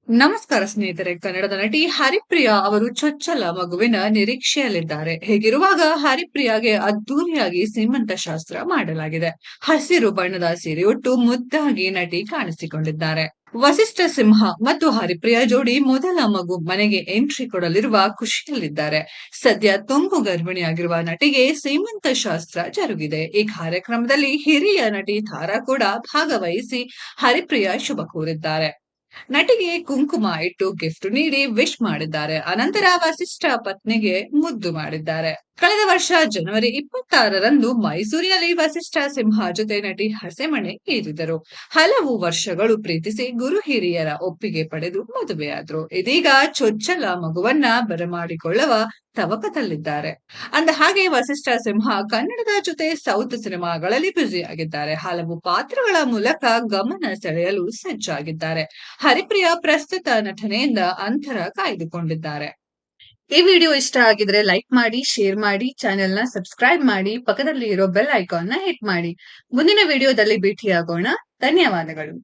ನಮಸ್ಕಾರ ಸ್ನೇಹಿತರೆ, ಕನ್ನಡದ ನಟಿ ಹರಿಪ್ರಿಯಾ ಅವರು ಚೊಚ್ಚಲ ಮಗುವಿನ ನಿರೀಕ್ಷೆಯಲ್ಲಿದ್ದಾರೆ. ಹೀಗಿರುವಾಗ ಹರಿಪ್ರಿಯಾಗೆ ಅದ್ದೂರಿಯಾಗಿ ಸೀಮಂತ ಶಾಸ್ತ್ರ ಮಾಡಲಾಗಿದೆ. ಹಸಿರು ಬಣ್ಣದ ಸೀರೆ ಉಟ್ಟು ಮುದ್ದಾಗಿ ನಟಿ ಕಾಣಿಸಿಕೊಂಡಿದ್ದಾರೆ. ವಸಿಷ್ಠ ಸಿಂಹ ಮತ್ತು ಹರಿಪ್ರಿಯಾ ಜೋಡಿ ಮೊದಲ ಮಗು ಮನೆಗೆ ಎಂಟ್ರಿ ಕೊಡಲಿರುವ ಖುಷಿಯಲ್ಲಿದ್ದಾರೆ. ಸದ್ಯ ತುಂಬು ಗರ್ಭಿಣಿಯಾಗಿರುವ ನಟಿಗೆ ಸೀಮಂತ ಶಾಸ್ತ್ರ ಜರುಗಿದೆ. ಈ ಕಾರ್ಯಕ್ರಮದಲ್ಲಿ ಹಿರಿಯ ನಟಿ ತಾರಾ ಕೂಡ ಭಾಗವಹಿಸಿ ಹರಿಪ್ರಿಯಾ ಶುಭ ಕೋರಿದ್ದಾರೆ. ನಟಿಗೆ ಕುಂಕುಮ ಇಟ್ಟು ಗಿಫ್ಟ್ ನೀಡಿ ವಿಶ್ ಮಾಡಿದ್ದಾರೆ. ಅನಂತರ ವಸಿಷ್ಠ ಪತ್ನಿಗೆ ಮುದ್ದು ಮಾಡಿದ್ದಾರೆ. ಕಳೆದ ವರ್ಷ ಜನವರಿ 26ರಂದು ಮೈಸೂರಿನಲ್ಲಿ ವಸಿಷ್ಠ ಸಿಂಹ ಜೊತೆ ನಟಿ ಹಸೆಮಣೆ ಏರಿದರು. ಹಲವು ವರ್ಷಗಳು ಪ್ರೀತಿಸಿ ಗುರು ಹಿರಿಯರ ಒಪ್ಪಿಗೆ ಪಡೆದು ಮದುವೆಯಾದ್ರು. ಇದೀಗ ಚೊಚ್ಚಲ ಮಗುವನ್ನ ಬರಮಾಡಿಕೊಳ್ಳುವ ತವಕದಲ್ಲಿದ್ದಾರೆ. ಅಂದ ಹಾಗೆ ವಸಿಷ್ಠ ಸಿಂಹ ಕನ್ನಡದ ಜೊತೆ ಸೌತ್ ಸಿನಿಮಾಗಳಲ್ಲಿ ಬ್ಯುಸಿಯಾಗಿದ್ದಾರೆ. ಹಲವು ಪಾತ್ರಗಳ ಮೂಲಕ ಗಮನ ಸೆಳೆಯಲು ಸಜ್ಜಾಗಿದ್ದಾರೆ. ಹರಿಪ್ರಿಯಾ ಪ್ರಸ್ತುತ ನಟನೆಯಿಂದ ಅಂತರ ಕಾಯ್ದುಕೊಂಡಿದ್ದಾರೆ. ಈ ವಿಡಿಯೋ ಇಷ್ಟ ಆಗಿದ್ರೆ ಲೈಕ್ ಮಾಡಿ, ಶೇರ್ ಮಾಡಿ, ಚಾನೆಲ್ ನ ಸಬ್ಸ್ಕ್ರೈಬ್ ಮಾಡಿ, ಪಕ್ಕದಲ್ಲಿ ಇರೋ ಬೆಲ್ ಐಕಾನ್ ನ ಹಿಟ್ ಮಾಡಿ. ಮುಂದಿನ ವಿಡಿಯೋದಲ್ಲಿ ಭೇಟಿಯಾಗೋಣ. ಧನ್ಯವಾದಗಳು.